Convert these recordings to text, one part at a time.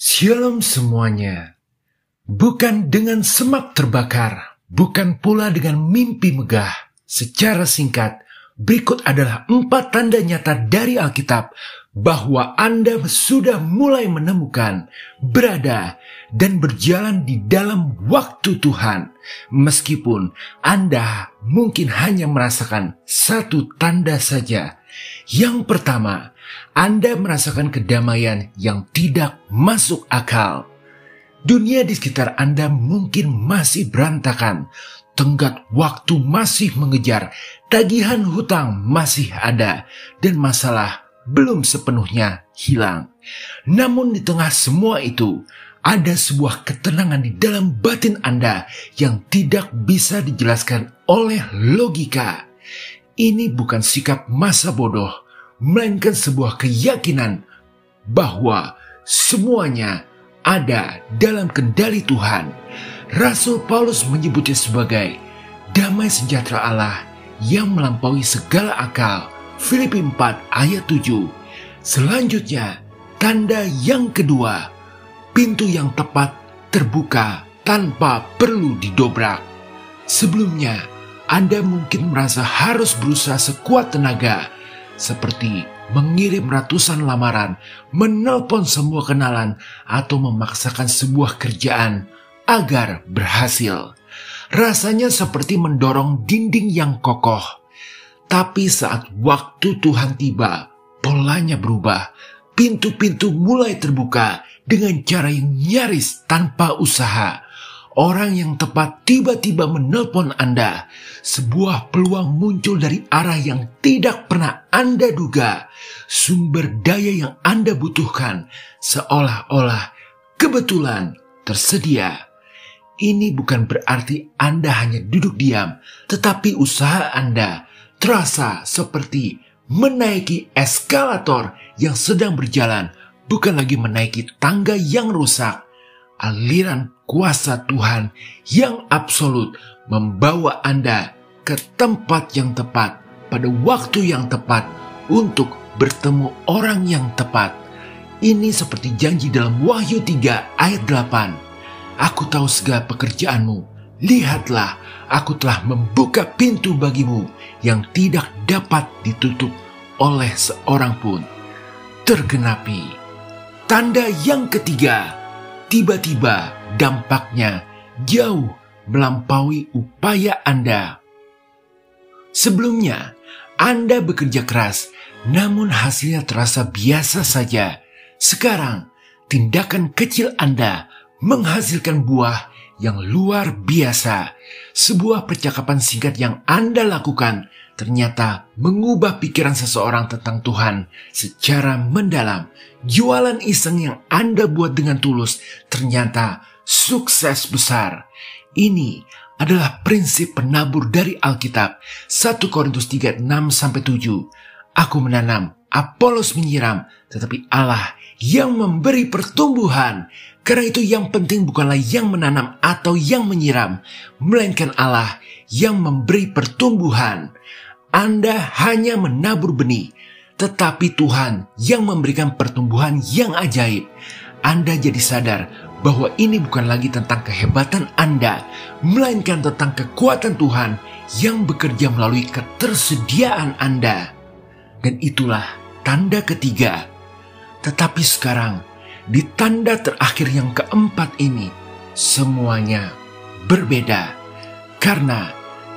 Shalom semuanya. Bukan dengan semak terbakar, bukan pula dengan mimpi megah. Secara singkat, berikut adalah 4 tanda nyata dari Alkitab bahwa Anda sudah mulai menemukan, berada, dan berjalan di dalam waktu Tuhan. Meskipun Anda mungkin hanya merasakan 1 tanda saja. Yang pertama, Anda merasakan kedamaian yang tidak masuk akal. Dunia di sekitar Anda mungkin masih berantakan, tenggat waktu masih mengejar, tagihan hutang masih ada, dan masalah belum sepenuhnya hilang. Namun di tengah semua itu, ada sebuah ketenangan di dalam batin Anda yang tidak bisa dijelaskan oleh logika. Ini bukan sikap masa bodoh, melainkan sebuah keyakinan bahwa semuanya ada dalam kendali Tuhan. Rasul Paulus menyebutnya sebagai damai sejahtera Allah yang melampaui segala akal. Filipi 4 ayat 7. Selanjutnya, tanda yang kedua, pintu yang tepat terbuka tanpa perlu didobrak. Sebelumnya, Anda mungkin merasa harus berusaha sekuat tenaga, seperti mengirim ratusan lamaran, menelpon semua kenalan, atau memaksakan sebuah kerjaan agar berhasil. Rasanya seperti mendorong dinding yang kokoh. Tapi saat waktu Tuhan tiba, polanya berubah. Pintu-pintu mulai terbuka dengan cara yang nyaris tanpa usaha. Orang yang tepat tiba-tiba menelpon Anda. Sebuah peluang muncul dari arah yang tidak pernah Anda duga. Sumber daya yang Anda butuhkan seolah-olah kebetulan tersedia. Ini bukan berarti Anda hanya duduk diam, tetapi usaha Anda terasa seperti menaiki eskalator yang sedang berjalan, bukan lagi menaiki tangga yang rusak. Aliran kuasa Tuhan yang absolut membawa Anda ke tempat yang tepat pada waktu yang tepat untuk bertemu orang yang tepat. Ini seperti janji dalam Wahyu 3 ayat 8. Aku tahu segala pekerjaanmu. Lihatlah, aku telah membuka pintu bagimu yang tidak dapat ditutup oleh seorang pun. Tergenapi. Tanda yang ketiga, tiba-tiba dampaknya jauh melampaui upaya Anda. Sebelumnya, Anda bekerja keras, namun hasilnya terasa biasa saja. Sekarang, tindakan kecil Anda menghasilkan buah yang luar biasa. Sebuah percakapan singkat yang Anda lakukan ternyata mengubah pikiran seseorang tentang Tuhan secara mendalam. Jualan iseng yang Anda buat dengan tulus ternyata sukses besar. Ini adalah prinsip penabur dari Alkitab. 1 Korintus 3, 6-7. Aku menanam, Apolos menyiram, tetapi Allah yang memberi pertumbuhan. Karena itu yang penting bukanlah yang menanam atau yang menyiram, melainkan Allah yang memberi pertumbuhan. Anda hanya menabur benih, tetapi Tuhan yang memberikan pertumbuhan yang ajaib. Anda jadi sadar bahwa ini bukan lagi tentang kehebatan Anda, melainkan tentang kekuatan Tuhan yang bekerja melalui ketersediaan Anda. Dan itulah tanda ketiga. Tetapi sekarang, di tanda terakhir yang keempat ini, semuanya berbeda. Karena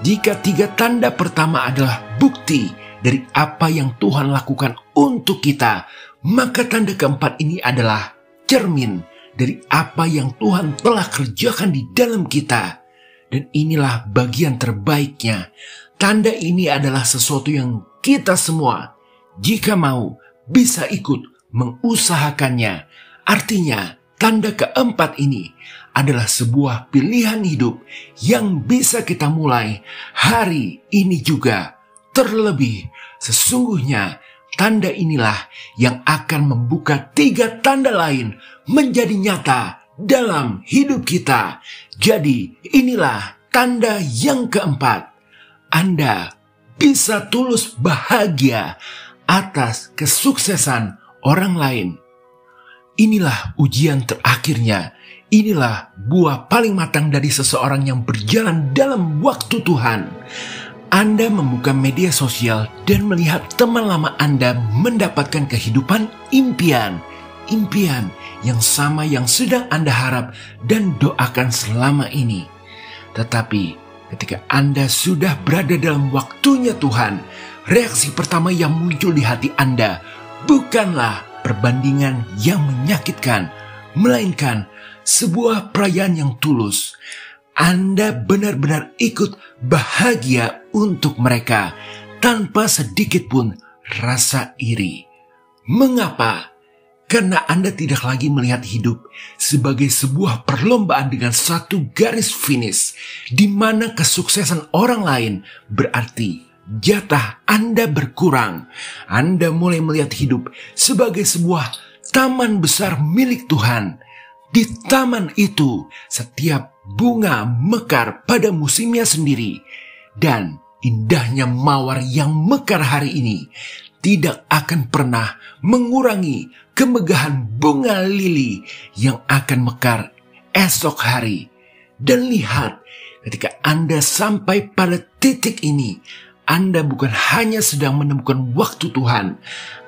jika 3 tanda pertama adalah bukti dari apa yang Tuhan lakukan untuk kita, maka tanda keempat ini adalah cermin dari apa yang Tuhan telah kerjakan di dalam kita. Dan inilah bagian terbaiknya. Tanda ini adalah sesuatu yang kita semua, jika mau, bisa ikut mengusahakannya. Artinya, tanda keempat ini adalah sebuah pilihan hidup yang bisa kita mulai hari ini juga. Terlebih, sesungguhnya tanda inilah yang akan membuka 3 tanda lain menjadi nyata dalam hidup kita. Jadi, inilah tanda yang keempat. Anda bisa tulus bahagia atas kesuksesan orang lain. inilah ujian terakhirnya. Inilah buah paling matang dari seseorang yang berjalan dalam waktu Tuhan. Anda membuka media sosial dan melihat teman lama Anda mendapatkan kehidupan impian. Impian yang sama yang sedang Anda harap dan doakan selama ini. Tetapi ketika Anda sudah berada dalam waktunya Tuhan, reaksi pertama yang muncul di hati Anda bukanlah perbandingan yang menyakitkan, melainkan sebuah perayaan yang tulus. Anda benar-benar ikut bahagia untuk mereka tanpa sedikit pun rasa iri. Mengapa? Karena Anda tidak lagi melihat hidup sebagai sebuah perlombaan dengan satu garis finish, di mana kesuksesan orang lain berarti jatah Anda berkurang. Anda mulai melihat hidup sebagai sebuah taman besar milik Tuhan. Di taman itu, setiap bunga mekar pada musimnya sendiri. Dan indahnya mawar yang mekar hari ini tidak akan pernah mengurangi kemegahan bunga lili yang akan mekar esok hari. Dan lihat, ketika Anda sampai pada titik ini, Anda bukan hanya sedang menemukan waktu Tuhan,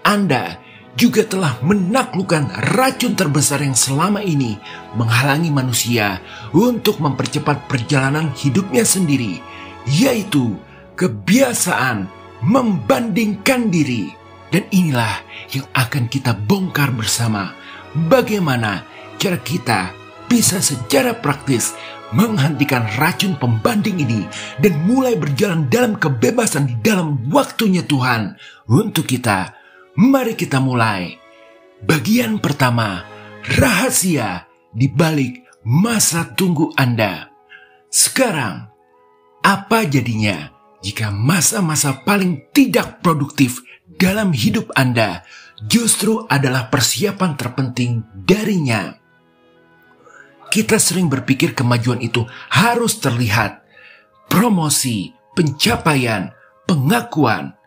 Anda juga telah menaklukkan racun terbesar yang selama ini menghalangi manusia untuk mempercepat perjalanan hidupnya sendiri, yaitu kebiasaan membandingkan diri. Dan inilah yang akan kita bongkar bersama, bagaimana cara kita bisa secara praktis menghentikan racun pembanding ini dan mulai berjalan dalam kebebasan di dalam waktunya Tuhan untuk kita. Mari kita mulai. Bagian pertama, rahasia di balik masa tunggu Anda. Sekarang, apa jadinya jika masa-masa paling tidak produktif dalam hidup Anda justru adalah persiapan terpenting darinya? Kita sering berpikir kemajuan itu harus terlihat, promosi, pencapaian, pengakuan.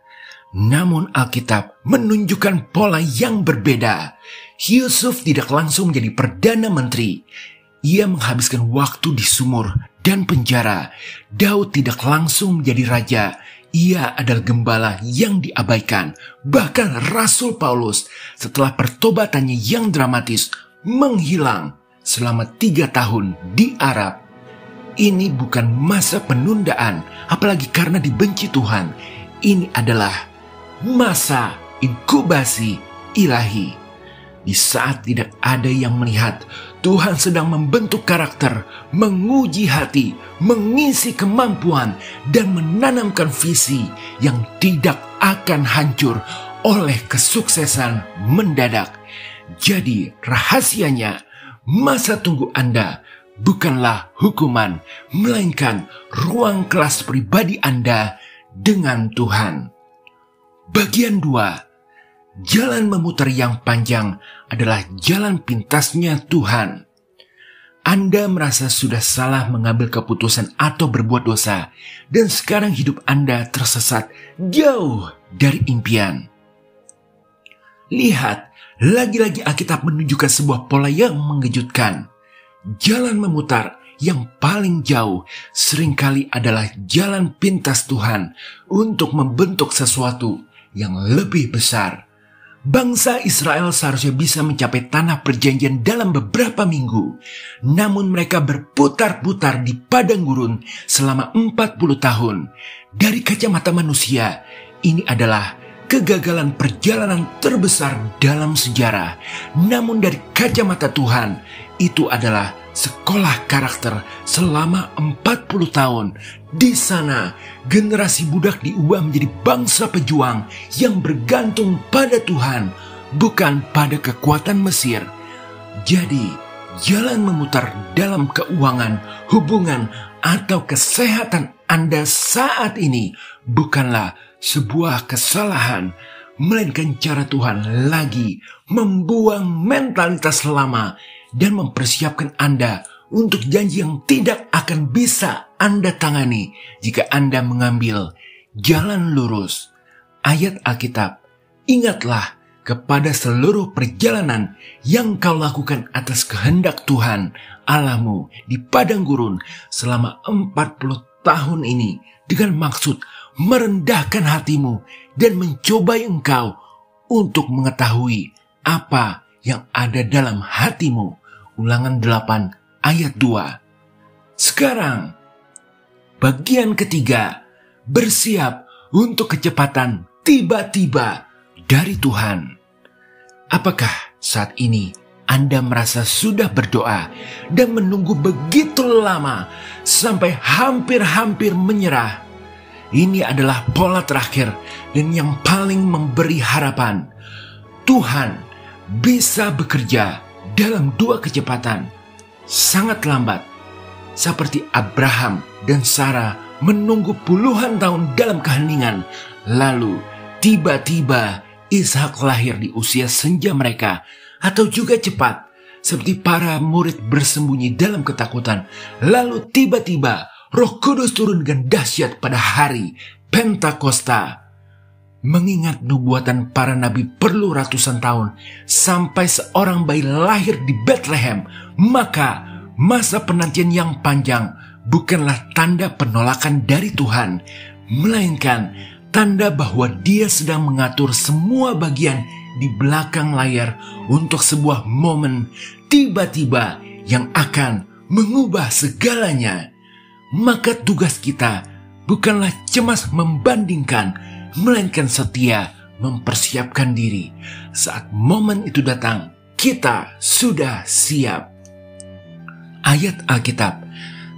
Namun Alkitab menunjukkan pola yang berbeda. Yusuf tidak langsung menjadi Perdana Menteri. Ia menghabiskan waktu di sumur dan penjara. Daud tidak langsung menjadi raja. Ia adalah gembala yang diabaikan. Bahkan Rasul Paulus setelah pertobatannya yang dramatis menghilang selama 3 tahun di Arab. Ini bukan masa penundaan, apalagi karena dibenci Tuhan. Ini adalah masa inkubasi ilahi. Di saat tidak ada yang melihat, Tuhan sedang membentuk karakter, menguji hati, mengisi kemampuan, dan menanamkan visi yang tidak akan hancur oleh kesuksesan mendadak. Jadi rahasianya, masa tunggu Anda bukanlah hukuman, melainkan ruang kelas pribadi Anda dengan Tuhan. Bagian 2, jalan memutar yang panjang adalah jalan pintasnya Tuhan. Anda merasa sudah salah mengambil keputusan atau berbuat dosa, dan sekarang hidup Anda tersesat jauh dari impian. Lihat, lagi-lagi Alkitab menunjukkan sebuah pola yang mengejutkan. Jalan memutar yang paling jauh seringkali adalah jalan pintas Tuhan untuk membentuk sesuatu yang lebih besar. Bangsa Israel seharusnya bisa mencapai tanah perjanjian dalam beberapa minggu. Namun mereka berputar-putar di padang gurun selama 40 tahun. Dari kacamata manusia, ini adalah kegagalan perjalanan terbesar dalam sejarah. Namun dari kacamata Tuhan, itu adalah sekolah karakter selama 40 tahun. Di sana, generasi budak diubah menjadi bangsa pejuang yang bergantung pada Tuhan, bukan pada kekuatan Mesir. Jadi, jalan memutar dalam keuangan, hubungan, atau kesehatan Anda saat ini bukanlah sebuah kesalahan, melainkan cara Tuhan lagi membuang mentalitas lama dan mempersiapkan Anda untuk janji yang tidak akan bisa Anda tangani jika Anda mengambil jalan lurus. Ayat Alkitab, ingatlah kepada seluruh perjalanan yang kau lakukan atas kehendak Tuhan Allahmu di padang gurun selama 40 tahun ini dengan maksud merendahkan hatimu dan mencobai engkau untuk mengetahui apa yang ada dalam hatimu. Ulangan 8 ayat 2. Sekarang, bagian ketiga, bersiap untuk kecepatan tiba-tiba dari Tuhan. Apakah saat ini Anda merasa sudah berdoa dan menunggu begitu lama sampai hampir-hampir menyerah? Ini adalah pola terakhir dan yang paling memberi harapan. Tuhan bisa bekerja dalam 2 kecepatan. Sangat lambat, seperti Abraham dan Sarah menunggu puluhan tahun dalam keheningan. Lalu tiba-tiba Ishak lahir di usia senja mereka. Atau juga cepat, seperti para murid bersembunyi dalam ketakutan. Lalu tiba-tiba Roh Kudus turun dengan dahsyat pada hari Pentakosta. Mengingat nubuatan para nabi perlu ratusan tahun sampai seorang bayi lahir di Bethlehem, maka masa penantian yang panjang bukanlah tanda penolakan dari Tuhan, melainkan tanda bahwa Dia sedang mengatur semua bagian di belakang layar untuk sebuah momen tiba-tiba yang akan mengubah segalanya. Maka tugas kita bukanlah cemas membandingkan, melainkan setia mempersiapkan diri. Saat momen itu datang, kita sudah siap. Ayat Alkitab,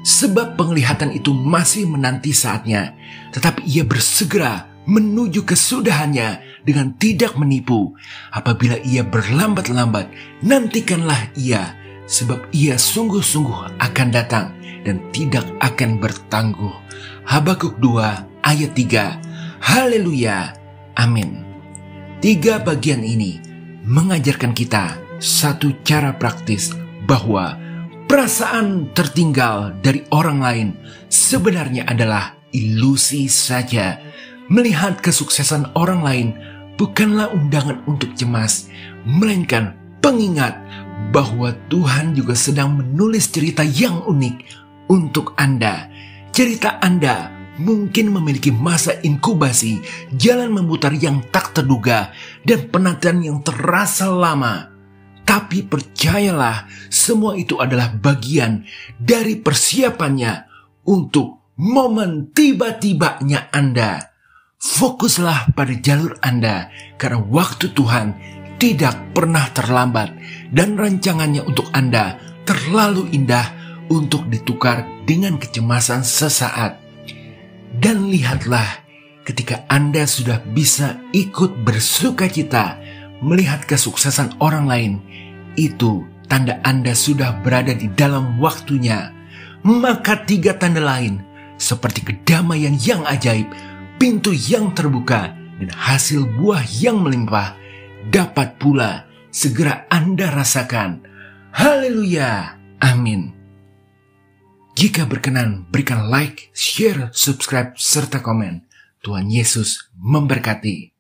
sebab penglihatan itu masih menanti saatnya, tetapi ia bersegera menuju kesudahannya dengan tidak menipu. Apabila ia berlambat-lambat, nantikanlah ia, sebab ia sungguh-sungguh akan datang dan tidak akan bertangguh. Habakuk 2 ayat 3. Haleluya. Amin. 3 bagian ini mengajarkan kita satu cara praktis bahwa perasaan tertinggal dari orang lain sebenarnya adalah ilusi saja. Melihat kesuksesan orang lain bukanlah undangan untuk cemas, melainkan pengingat bahwa Tuhan juga sedang menulis cerita yang unik untuk Anda. Cerita Anda mungkin memiliki masa inkubasi, jalan memutar yang tak terduga, dan penantian yang terasa lama. Tapi percayalah, semua itu adalah bagian dari persiapannya untuk momen tiba-tibanya Anda. Fokuslah pada jalur Anda, karena waktu Tuhan tidak pernah terlambat, dan rancangannya untuk Anda terlalu indah untuk ditukar dengan kecemasan sesaat. Dan lihatlah, ketika Anda sudah bisa ikut bersukacita melihat kesuksesan orang lain, itu tanda Anda sudah berada di dalam waktunya. Maka 3 tanda lain, seperti kedamaian yang ajaib, pintu yang terbuka, dan hasil buah yang melimpah, dapat pula segera Anda rasakan. Haleluya. Amin. Jika berkenan, berikan like, share, subscribe, serta komen. Tuhan Yesus memberkati.